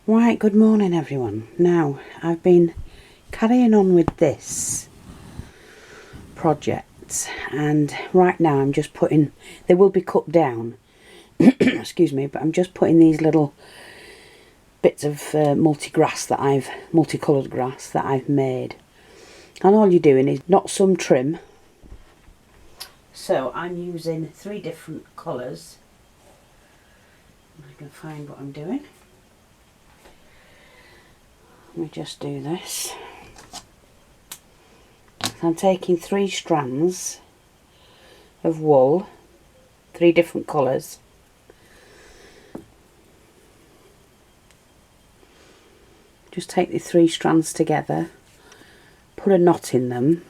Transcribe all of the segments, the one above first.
Right, good morning everyone. Now, I've been carrying on with this project, and right now I'm just putting, they will be cut down, excuse me, but I'm just putting these little bits of multicoloured grass that I've made. And all you're doing is not some trim. So I'm using 3 different colours. I can find what I'm doing. Let me just do this. So I'm taking 3 strands of wool, 3 different colours. Just take the 3 strands together, put a knot in them.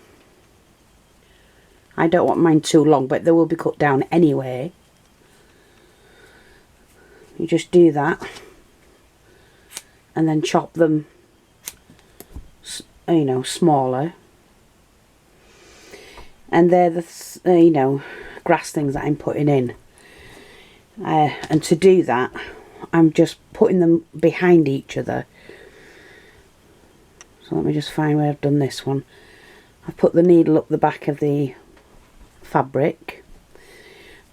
I don't want mine too long, but they will be cut down anyway. You just do that and then chop them, you know, smaller. And they're the grass things that I'm putting in. And to do that, I'm just putting them behind each other. So let me just find where I've done this one. I've put the needle up the back of the fabric.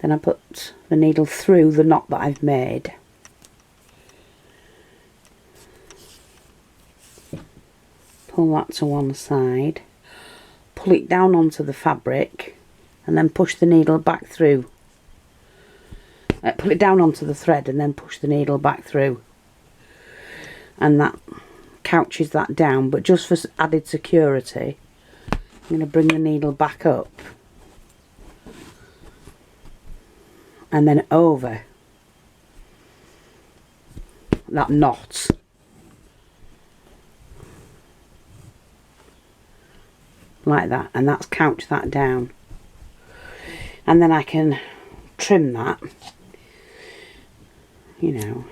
Then I put the needle through the knot that I've made. Pull that to one side. Pull it down onto the fabric and then push the needle back through. Pull it down onto the thread and then push the needle back through. And that couches that down, but just for added security, I'm going to bring the needle back up and then over that knot. Like that, and that's couch that down, and then I can trim that, you know,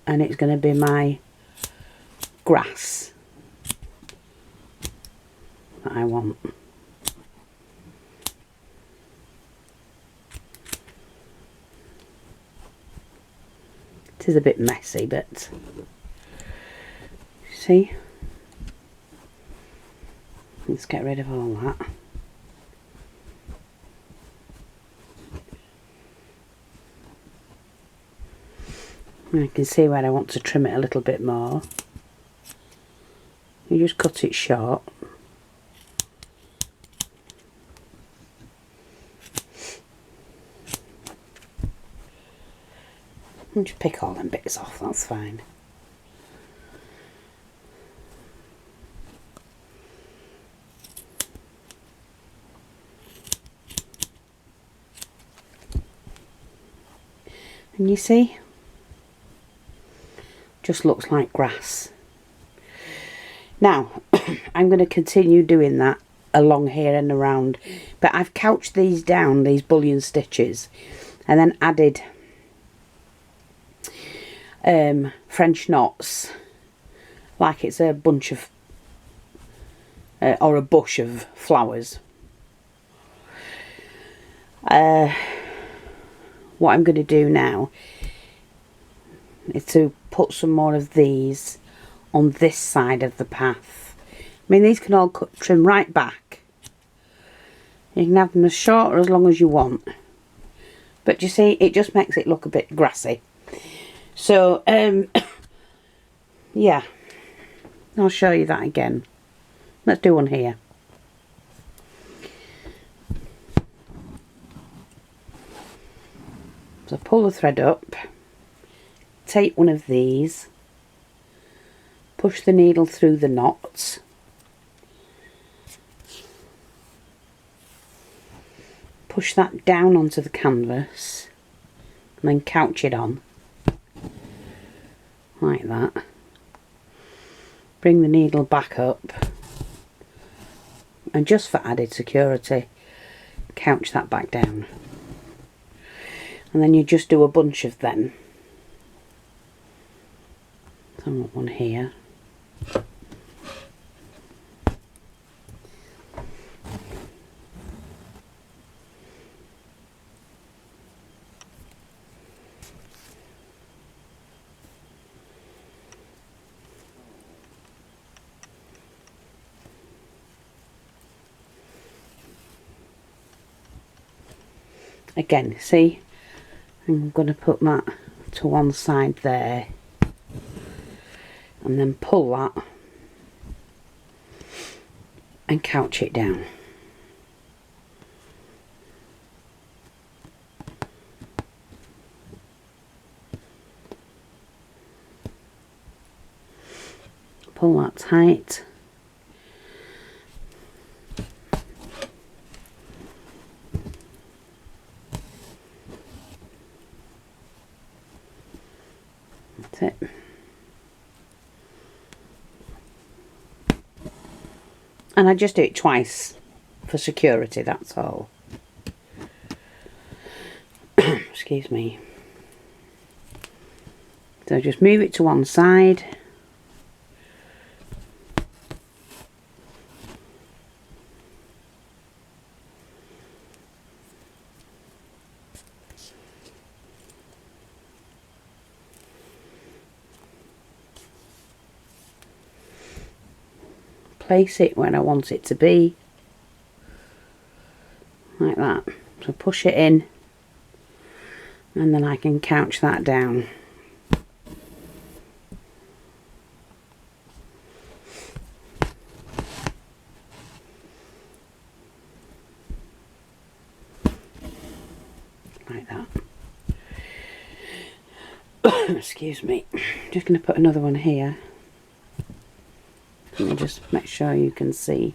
and it's going to be my grass that I want. It is a bit messy, but see, let's get rid of all that. I can see where I want to trim it a little bit more. You just cut it short. And just pick all them bits off, that's fine. And you see, just looks like grass. Now I'm going to continue doing that along here and around, but I've couched these down, these bullion stitches, and then added French knots like it's a bunch of or a bush of flowers. What I'm going to do now is to put some more of these on this side of the path. I mean, these can all trim right back. You can have them as short or as long as you want. But you see, it just makes it look a bit grassy. So, yeah, I'll show you that again. Let's do one here. So pull the thread up, take one of these, push the needle through the knots, push that down onto the canvas, and then couch it on, like that. Bring the needle back up, and just for added security, couch that back down. And then you just do a bunch of them. So I want one here. Again, see, I'm going to put that to one side there, and then pull that and couch it down. Pull that tight. That's it. And I just do it twice for security, that's all. Excuse me. So just move it to one side. Place it where I want it to be, like that. So push it in, and then I can couch that down. Like that. Excuse me. Just going to put another one here. Let me just make sure you can see.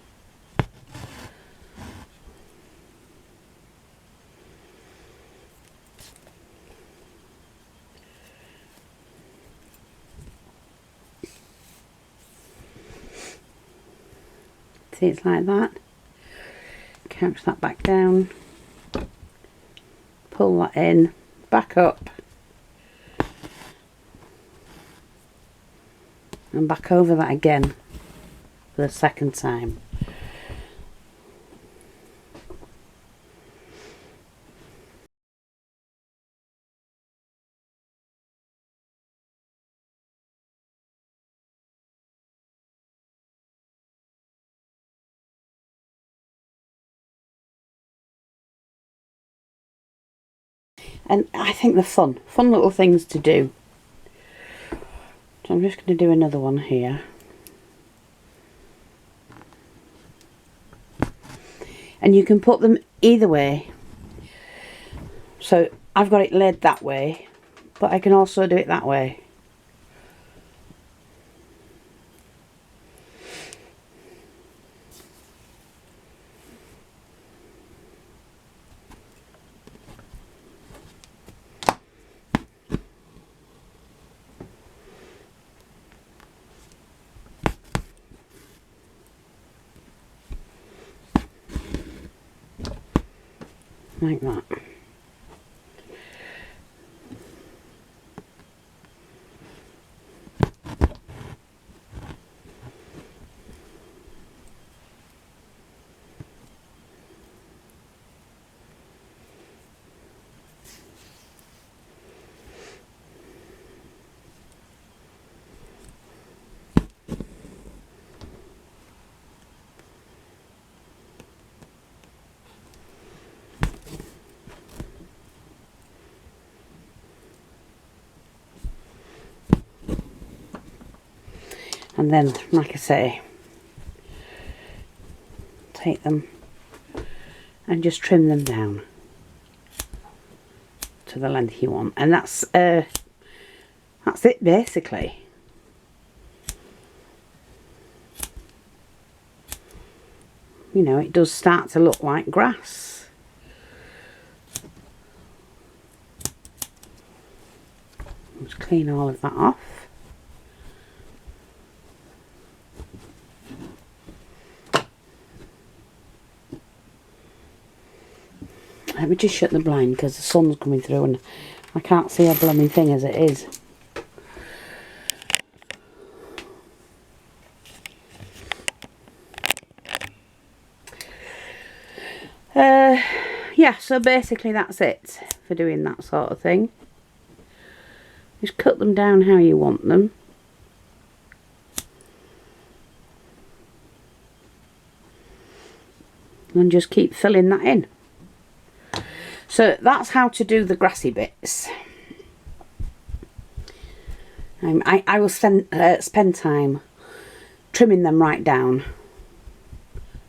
See, it's like that. Couch that back down. Pull that in. Back up. And back over that again. For the second time. And I think they're fun little things to do. So I'm just going to do another one here. And you can put them either way. So I've got it laid that way, but I can also do it that way. Like that. And then, like I say, take them and just trim them down to the length you want, and that's it basically. You know, it does start to look like grass. Just clean all of that off. Let me just shut the blind because the sun's coming through and I can't see a blooming thing as it is. Yeah, so basically that's it for doing that sort of thing. Just cut them down how you want them. And just keep filling that in. So that's how to do the grassy bits. I will spend time trimming them right down,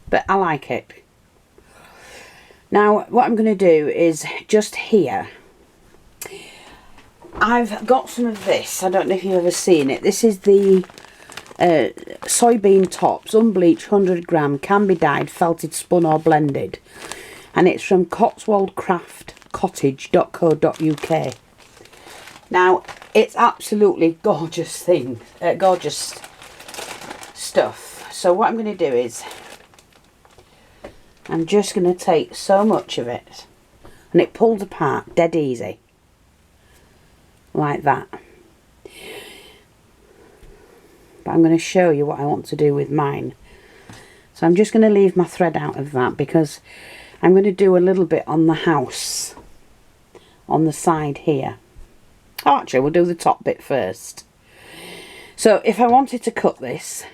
but I like it. Now what I'm going to do is just here, I've got some of this. I don't know if you've ever seen it. This is the soybean tops, unbleached, 100 gram, can be dyed, felted, spun or blended, and it's from Cottage.co.uk. Now it's absolutely gorgeous gorgeous stuff. So what I'm going to do is I'm just going to take so much of it, and it pulls apart dead easy like that. But I'm going to show you what I want to do with mine. So I'm just going to leave my thread out of that, because I'm going to do a little bit on the house on the side here. Oh, actually we'll do the top bit first. So if I wanted to cut this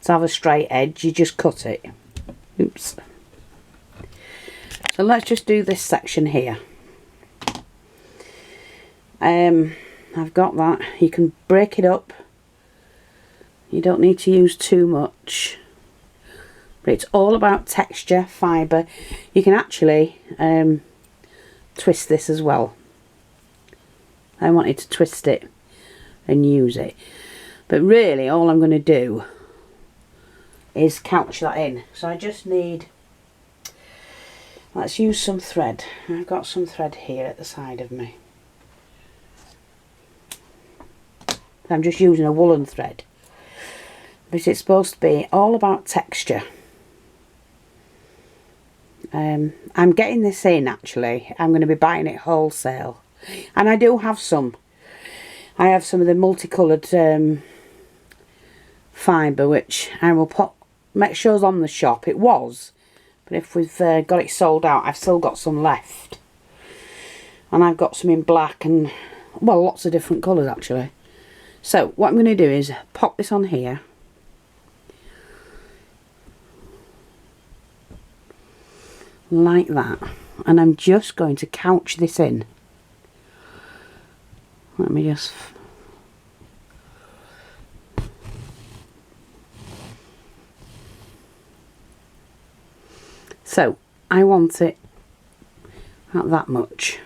to have a straight edge, you just cut it. Oops. So let's just do this section here. I've got that. You can break it up. You don't need to use too much. But it's all about texture, fibre. You can actually twist this as well. I wanted to twist it and use it. But really all I'm going to do is couch that in. So I just need, let's use some thread. I've got some thread here at the side of me. I'm just using a woolen thread, but it's supposed to be all about texture. I'm getting this in, actually. I'm going to be buying it wholesale, and I do have some. I have some of the multicoloured fibre, which I will make sure is on the shop. It was, but if we've got it sold out, I've still got some left, and I've got some in black and, well, lots of different colours actually. So what I'm going to do is pop this on here, like that, and I'm just going to couch this in. Let me just, so I want it at that much.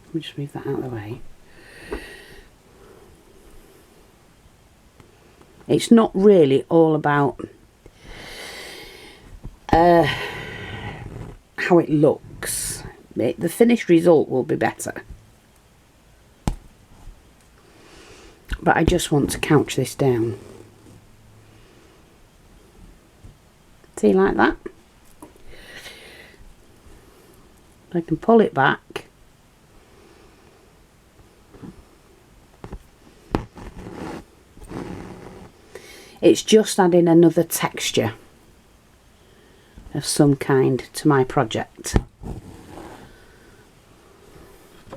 Let me just move that out of the way. It's not really all about how it looks. The finished result will be better. But I just want to couch this down. See, like that? I can pull it back. It's just adding another texture of some kind to my project.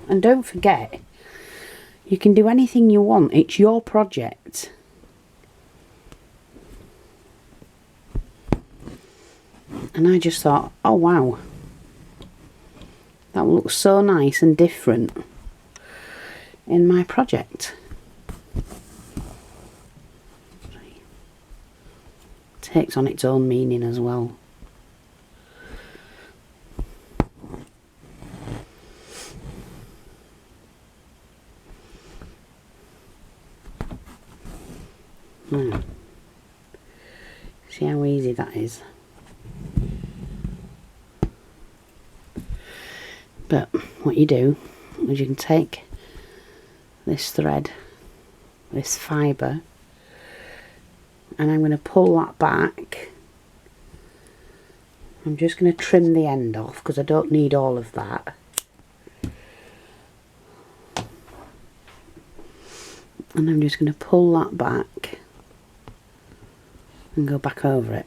And don't forget, you can do anything you want. It's your project. And I just thought, oh wow, that looks so nice and different in my project. Takes on its own meaning as well. See how easy that is. But what you do is you can take this thread, this fibre, and I'm going to pull that back. I'm just going to trim the end off because I don't need all of that. And I'm just going to pull that back and go back over it.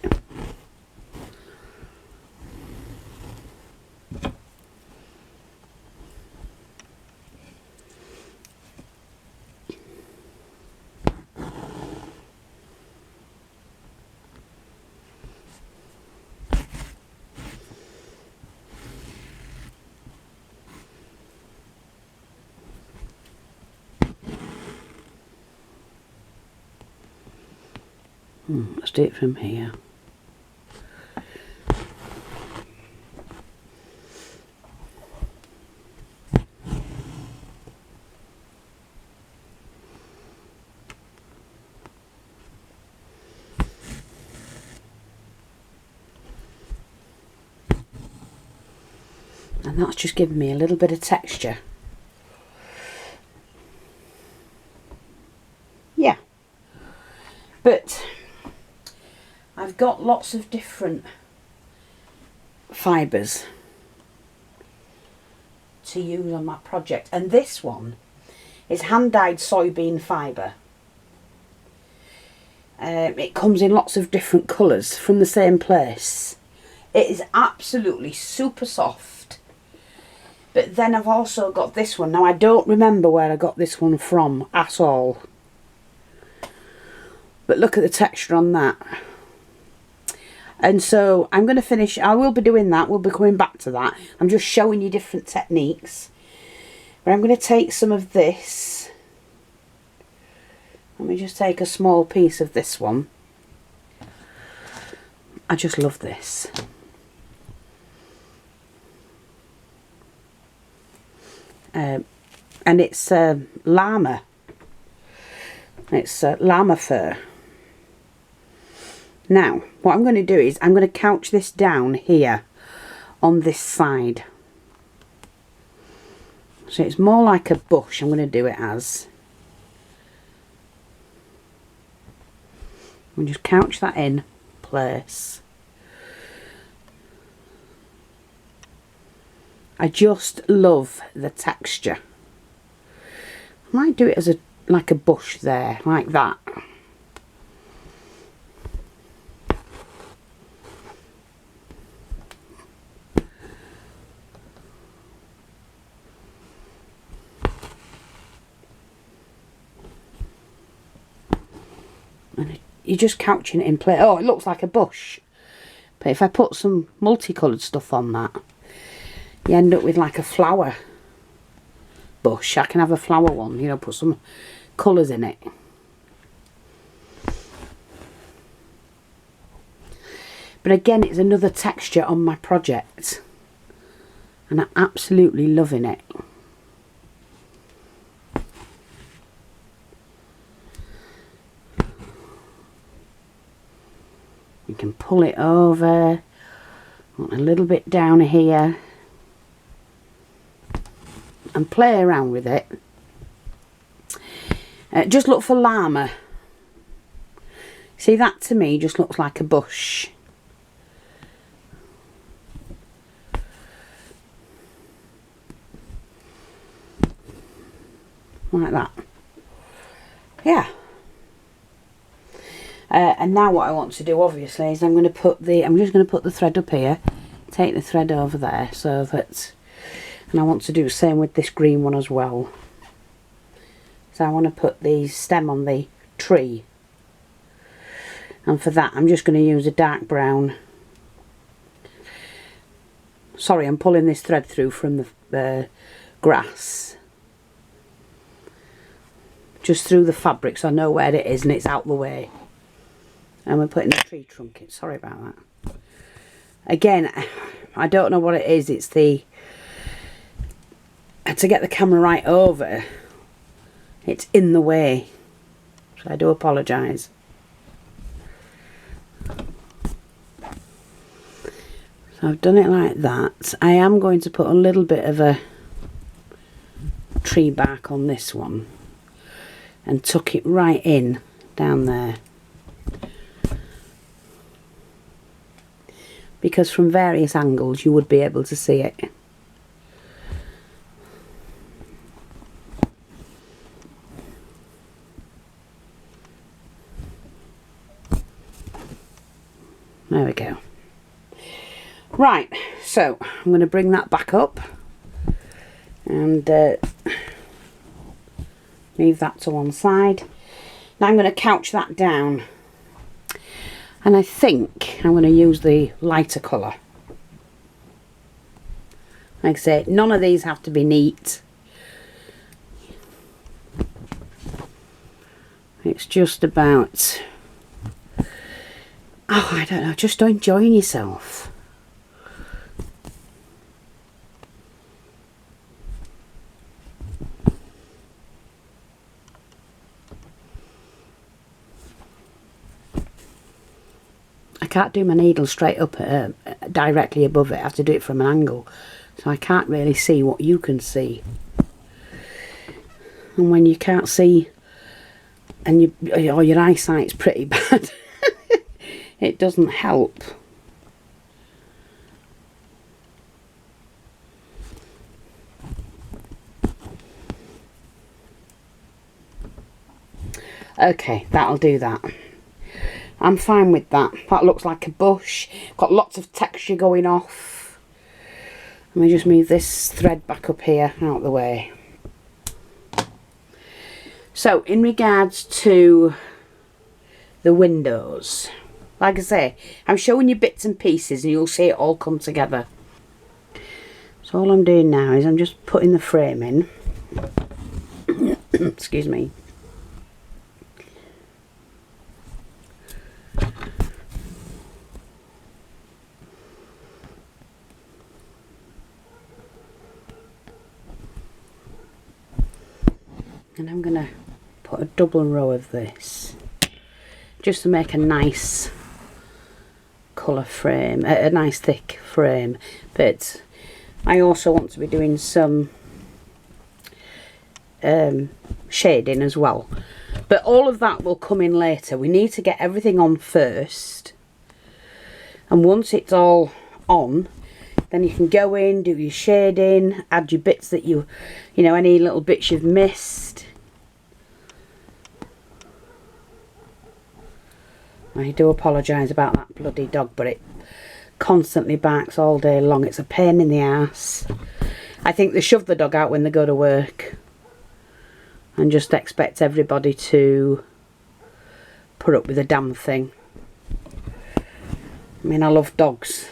Let's do it from here. And that's just giving me a little bit of texture. Yeah. But I've got lots of different fibres to use on my project. And this one is hand-dyed soybean fibre. It comes in lots of different colours from the same place. It is absolutely super soft. But then I've also got this one. Now I don't remember where I got this one from at all. But look at the texture on that. And so I'm going to finish. I will be doing that. We'll be coming back to that. I'm just showing you different techniques. But I'm going to take some of this. Let me just take a small piece of this one. I just love this. And it's llama. It's llama fur. Now, what I'm going to do is I'm going to couch this down here on this side. So it's more like a bush. I'm going to do it as. And just couch that in place. I just love the texture. I might do it as like a bush there, like that. And you're just couching it in place. Oh, it looks like a bush. But if I put some multicoloured stuff on that, you end up with like a flower bush. I can have a flower one, you know, put some colours in it. But again, it's another texture on my project. And I'm absolutely loving it. You can pull it over. A little bit down here. And play around with it. Just look for llama. See, that to me just looks like a bush. Like that. Yeah. And now what I want to do obviously is I'm just going to put the thread up here, take the thread over there so that, and I want to do the same with this green one as well. So I want to put the stem on the tree, and for that I'm just going to use a dark brown. Sorry, I'm pulling this thread through from the grass. Just through the fabric so I know where it is and it's out the way. And we're putting a tree trunk in. Sorry about that. Again, I don't know what it is. It's the... to get the camera right over, it's in the way. So I do apologise. So I've done it like that. I am going to put a little bit of a tree bark on this one. And tuck it right in down there. Because from various angles you would be able to see it. There we go. Right, so I'm going to bring that back up and leave that to one side. Now I'm going to couch that down, and I think I'm going to use the lighter colour. Like I say, none of these have to be neat. It's just about Oh, I don't know, just enjoying yourself. I can't do my needle straight up directly above it. I have to do it from an angle, so I can't really see what you can see. And when you can't see, and your eyesight's pretty bad, it doesn't help. Okay, that'll do that. I'm fine with that. That looks like a bush. Got lots of texture going off. Let me just move this thread back up here out of the way. So in regards to the windows, like I say, I'm showing you bits and pieces and you'll see it all come together. So all I'm doing now is I'm just putting the frame in. Excuse me. And I'm going to put a double row of this just to make a nice colour frame, a nice thick frame. But I also want to be doing some shading as well. But all of that will come in later. We need to get everything on first. And once it's all on, then you can go in, do your shading, add your bits that you know, any little bits you've missed. I do apologise about that bloody dog, but it constantly barks all day long. It's a pain in the ass. I think they shove the dog out when they go to work and just expect everybody to put up with the damn thing. I mean, I love dogs,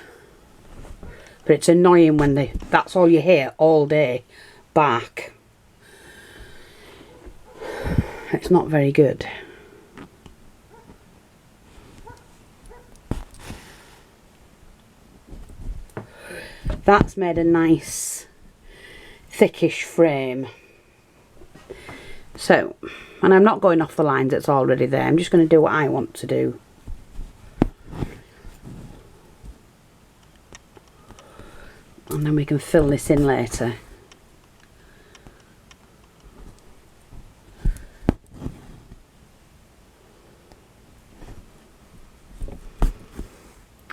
but it's annoying when that's all you hear all day, bark. It's not very good. That's made a nice thickish frame. So, and I'm not going off the lines that's already there. I'm just going to do what I want to do. And then we can fill this in later.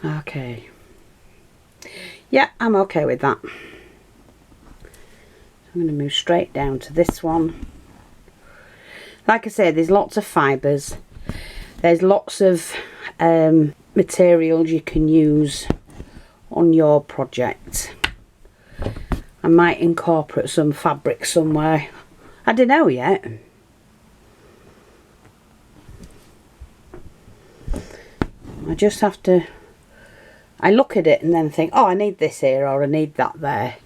Okay. Yeah, I'm okay with that. So I'm going to move straight down to this one. Like I say, there's lots of fibres. There's lots of materials you can use on your project. I might incorporate some fabric somewhere. I don't know yet. I just have to... I look at it and then think, oh, I need this here or I need that there.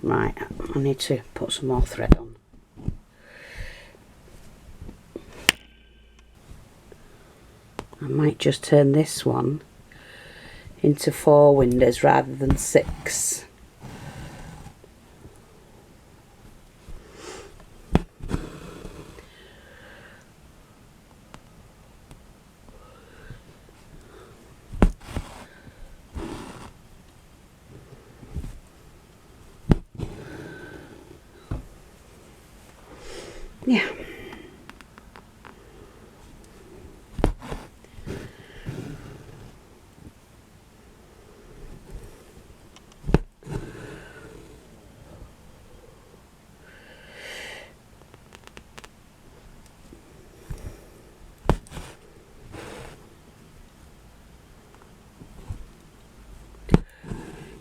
Right, I need to put some more thread on. I might just turn this one into 4 windows rather than 6. Yeah.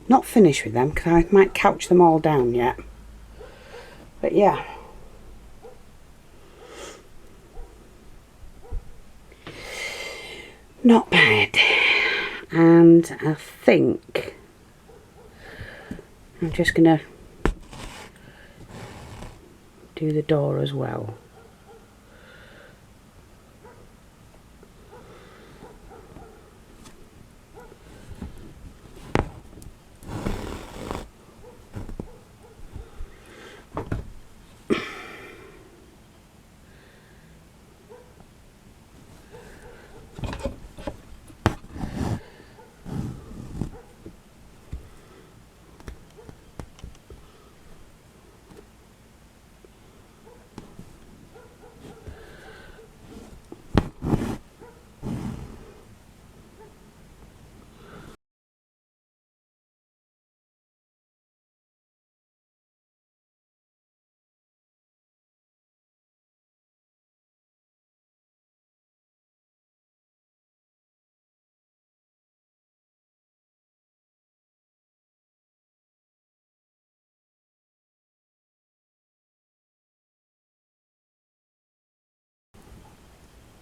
Not finished with them because I might couch them all down yet. But yeah. Not bad. And I think I'm just going to do the door as well.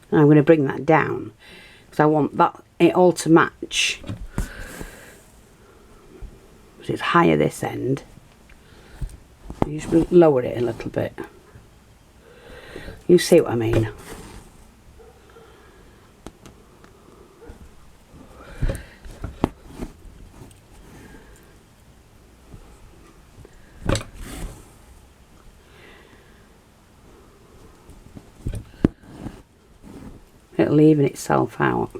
And I'm going to bring that down because I want that it all to match. So it's higher this end. You just lower it a little bit. You see what I mean? It'll even itself out.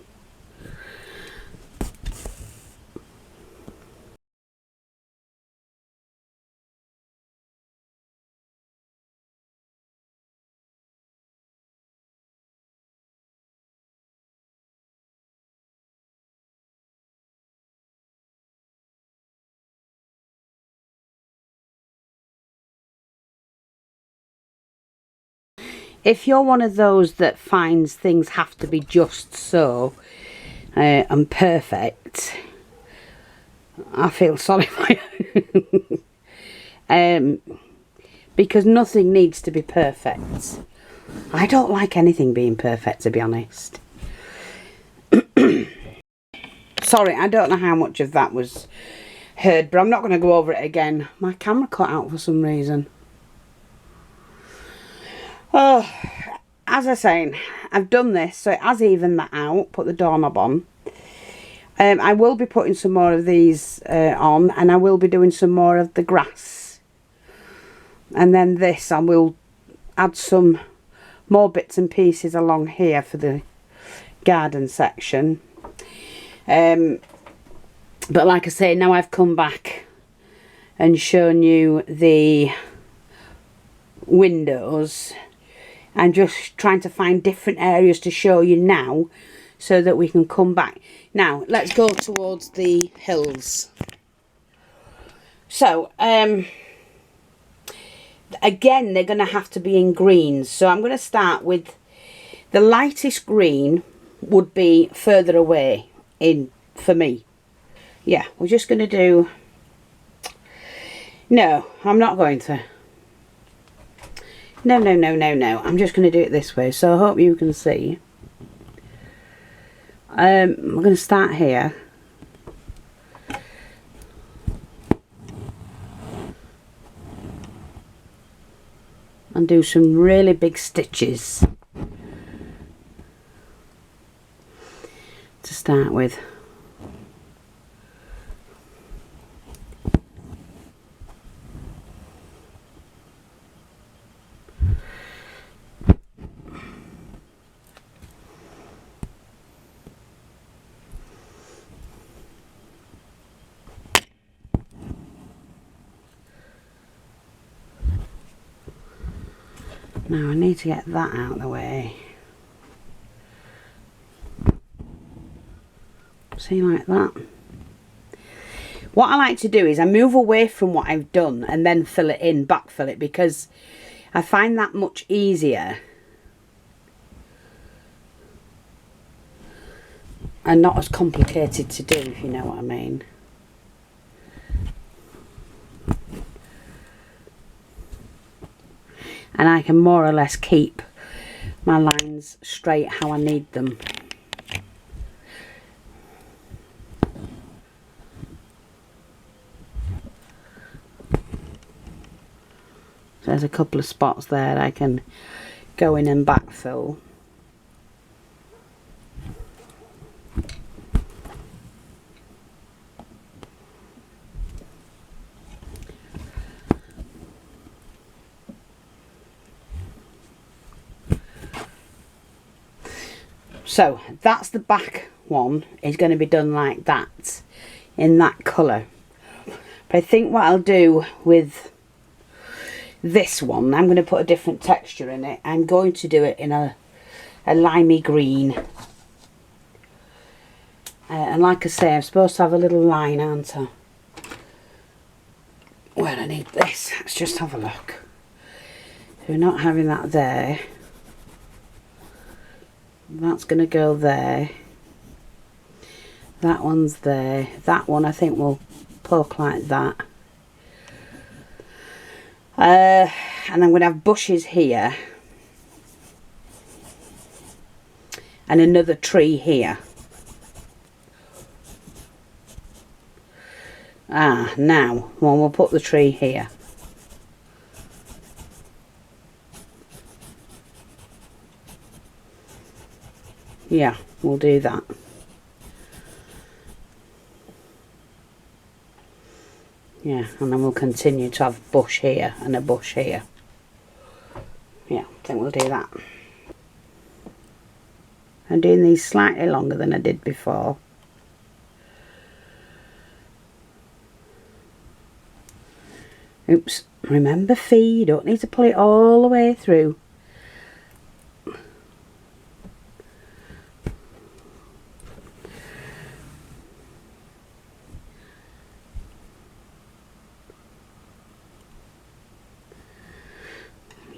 If you're one of those that finds things have to be just so and perfect, I feel sorry for you. Because nothing needs to be perfect. I don't like anything being perfect, to be honest. Sorry, I don't know how much of that was heard, but I'm not going to go over it again. My camera cut out for some reason. Oh, as I was saying, I've done this, so it has evened that out. Put the doorknob on. I will be putting some more of these on, and I will be doing some more of the grass. And then this, I will add some more bits and pieces along here for the garden section. But like I say, now I've come back and shown you the windows, I'm just trying to find different areas to show you now so that we can come back. Now let's go towards the hills. So again, they're going to have to be in greens, so I'm going to start with the lightest green would be further away in for me. Yeah, we're just going to do, no, I'm not going to. No, I'm just going to do it this way, so I hope you can see. We're going to start here. And do some really big stitches to start with. Now I need to get that out of the way. See, like that. What I like to do is I move away from what I've done and then fill it in, backfill it, because I find that much easier and not as complicated to do, if you know what I mean. And I can more or less keep my lines straight how I need them. there's a couple of spots there I can go in and backfill. So that's the back one, is going to be done like that, in that colour. But I think what I'll do with this one, I'm going to put a different texture in it. I'm going to do it in a limey green. And like I say, I'm supposed to have a little line, aren't I? Where I need this, let's just have a look. So we're not having that there. That's going to go there. That one's there. That one I think will poke like that. And I'm going to have bushes here. And another tree here. Now, well, we'll put the tree here. Yeah, we'll do that. Yeah, and then we'll continue to have a bush here and a bush here. Yeah, I think we'll do that. I'm doing these slightly longer than I did before. Oops, remember fee, you don't need to pull it all the way through.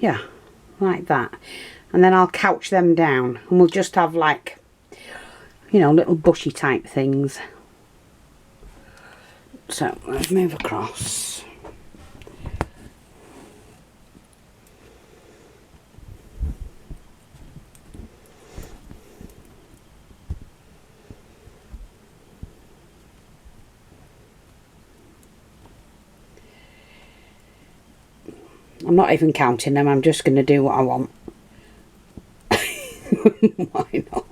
Yeah, like that. And then I'll couch them down and we'll just have like, you know, little bushy type things. So let's move across. I'm not even counting them, I'm just going to do what I want. Why not?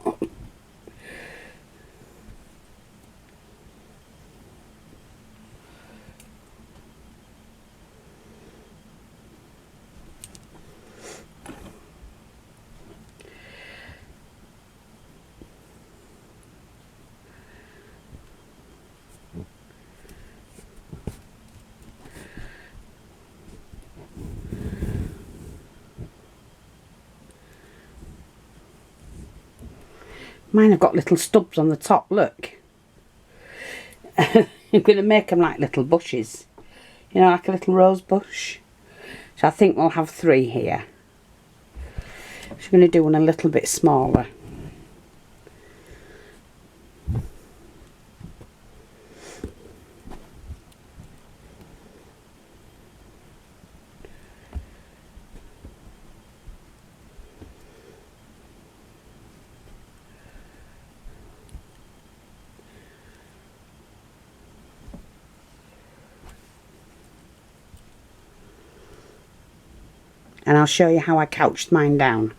Mine have got little stubs on the top, look. I'm going to make them like little bushes. You know, like a little rose bush. So I think we'll have 3 here. So I'm going to do one a little bit smaller. And I'll show you how I couched mine down.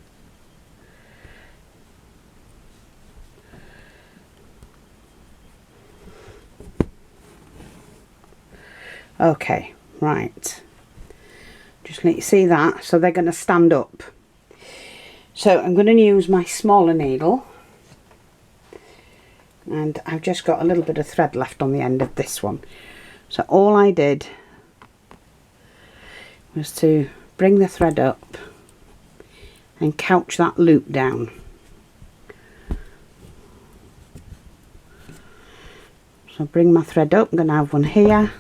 Okay, right. Just let you see that. So they're going to stand up. So I'm going to use my smaller needle. And I've just got a little bit of thread left on the end of this one. So all I did was to bring the thread up and couch that loop down. So bring my thread up, I'm going to have one here.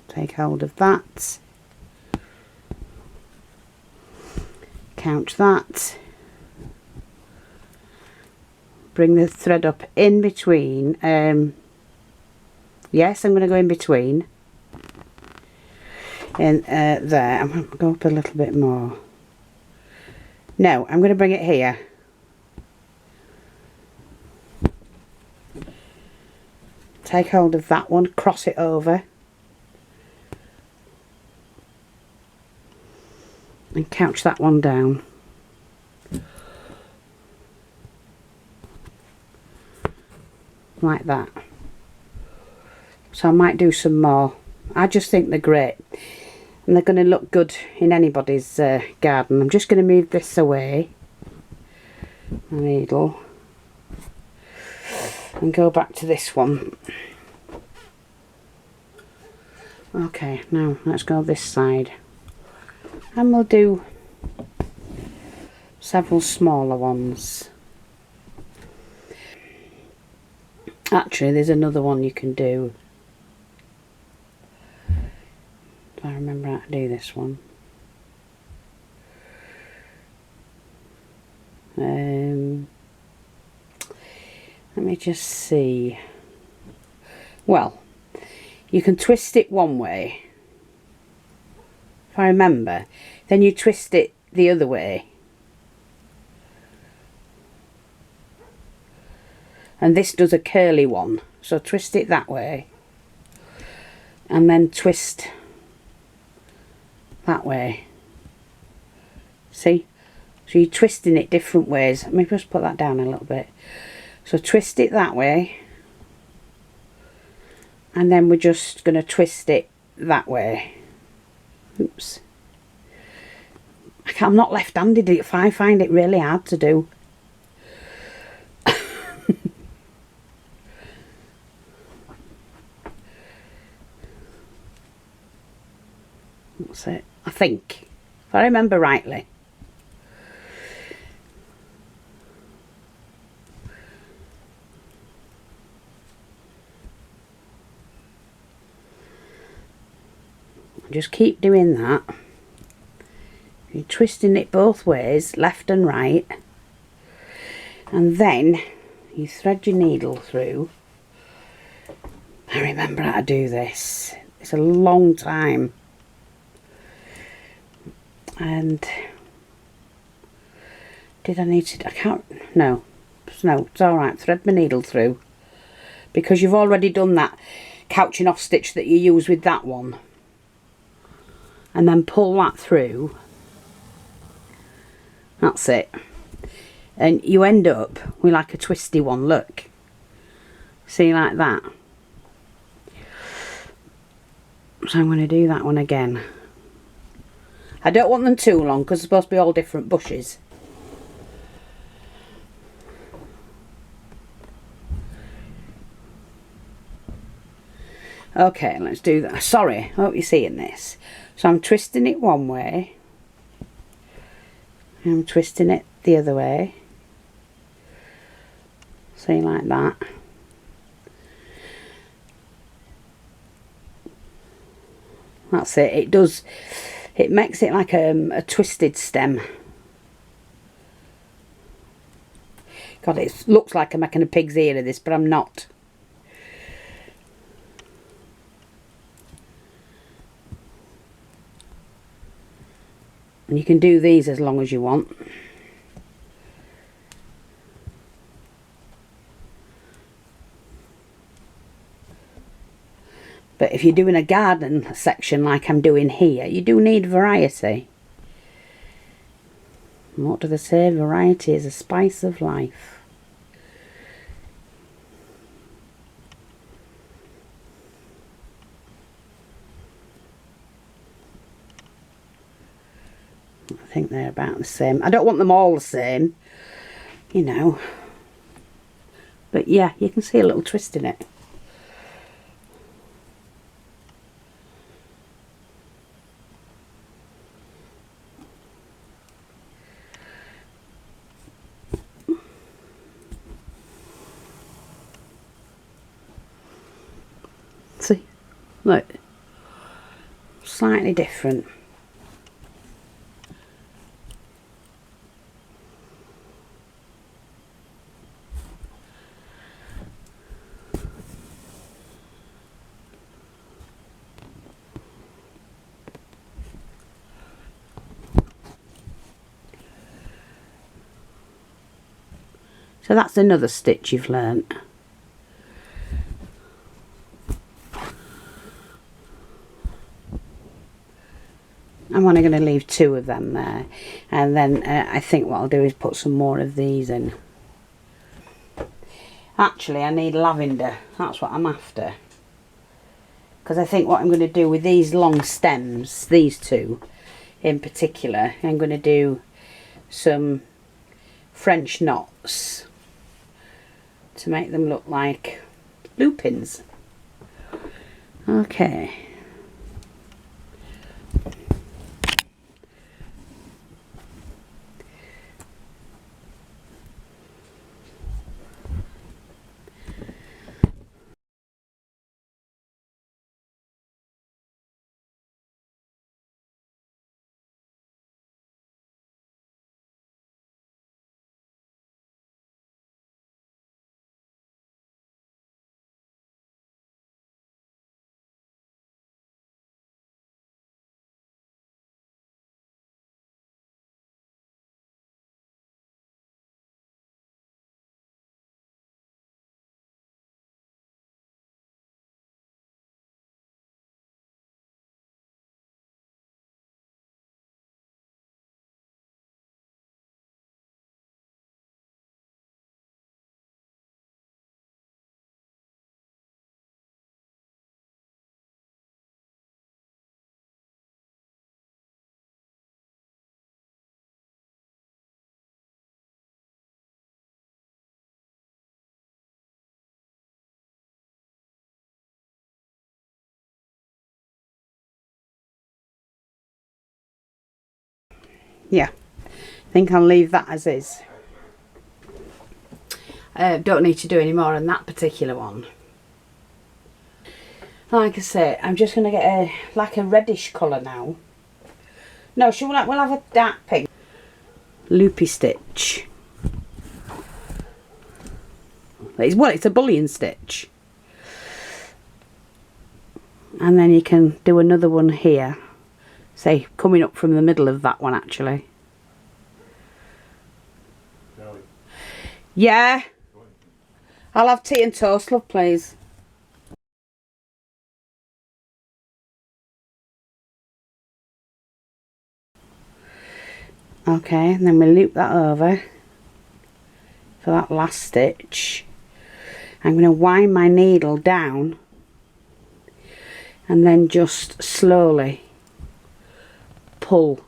Take hold of that. Couch that. Bring the thread up in between. Yes, I'm going to go in between. And there, I'm going to go up a little bit more. No, I'm going to bring it here. Take hold of that one, cross it over. and couch that one down. Like that. So I might do some more. I just think they're great. And they're going to look good in anybody's garden. I'm just going to move this away. My needle. And go back to this one. Okay, now let's go this side. And we'll do several smaller ones. Actually, there's another one you can do. Do I remember how to do this one? Let me just see. Well, you can twist it one way, if I remember. Then you twist it the other way. And this does a curly one. So twist it that way. And then twist that way. See? So you're twisting it different ways. Let me just put that down a little bit. So twist it that way. And then we're just going to twist it that way. Oops. I'm not left-handed. I find it really hard to do. That's it. I think. If I remember rightly. Just keep doing that. You're twisting it both ways, left and right. And then you thread your needle through. I remember how to do this. It's a long time. And did I need to, I can't, no, it's alright, thread my needle through. Because you've already done that couching off stitch that you use with that one. And then pull that through. That's it. And you end up with like a twisty one, look. See, like that. So I'm going to do that one again. I don't want them too long because they're supposed to be all different bushes. Okay, let's do that. Sorry, I hope you're seeing this. So I'm twisting it one way. I'm twisting it the other way. See, like that. That's it. It does. It makes it like a twisted stem. God, it looks like I'm making a pig's ear of this, but I'm not. And you can do these as long as you want. But if you're doing a garden section like I'm doing here, you do need variety. And what do they say? Variety is a spice of life. I think they're about the same. I don't want them all the same, you know. But yeah, you can see a little twist in it. See, look, slightly different. So that's another stitch you've learnt. I'm only going to leave 2 of them there, and then I think what I'll do is put some more of these in. Actually, I need lavender, that's what I'm after, because I think what I'm going to do with these long stems, these 2 in particular, I'm going to do some French knots to make them look like lupins. Okay. Yeah, I think I'll leave that as is. Don't need to do any more on that particular one. Like I say, I'm just going to get like a reddish colour now. No, we'll have a dark pink. Loopy stitch. It's a bullion stitch. And then you can do another one here. Say, coming up from the middle of that one actually. Yeah. I'll have tea and toast, love, please. Okay, and then we loop that over for that last stitch. I'm going to wind my needle down and then just slowly pull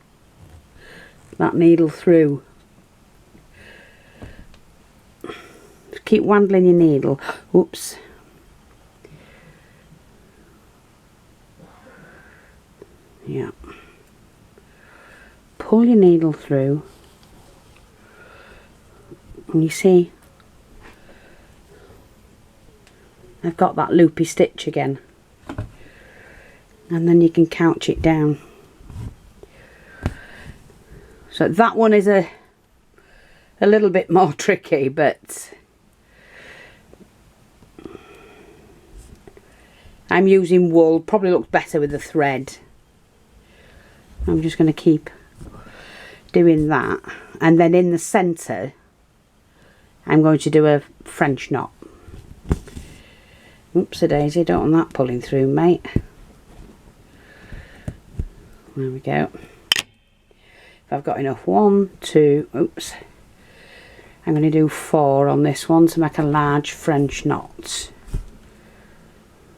that needle through. Just keep wandling your needle. Oops. Yeah. Pull your needle through, and you see I've got that loopy stitch again, and then you can couch it down. So that one is a little bit more tricky, but I'm using wool, probably looks better with the thread. I'm just going to keep doing that, and then in the centre I'm going to do a French knot. Oops a daisy, don't want that pulling through, mate. There we go. If I've got enough, 1, 2, oops, I'm going to do 4 on this one to make a large French knot.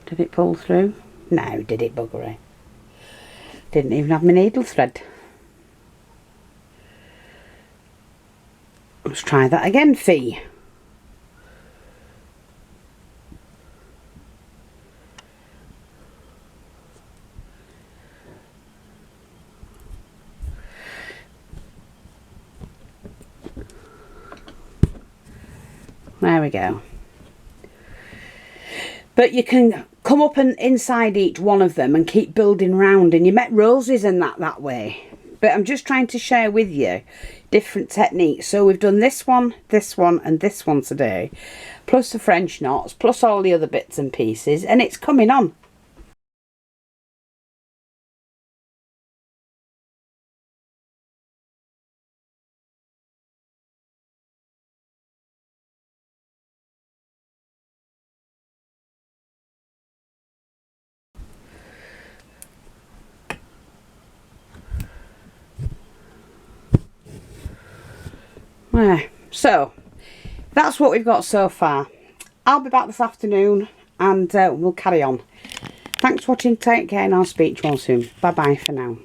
Did it pull through? No, did it, buggery? Didn't even have my needle thread. Let's try that again, Fee. There we go. But you can come up and inside each one of them and keep building round, and you make roses and that way. But I'm just trying to share with you different techniques. So we've done this one and this one today, plus the French knots, plus all the other bits and pieces, and it's coming on. So that's what we've got so far. I'll be back this afternoon and we'll carry on. Thanks for watching, take care, and I'll speak to you all soon. Bye bye for now.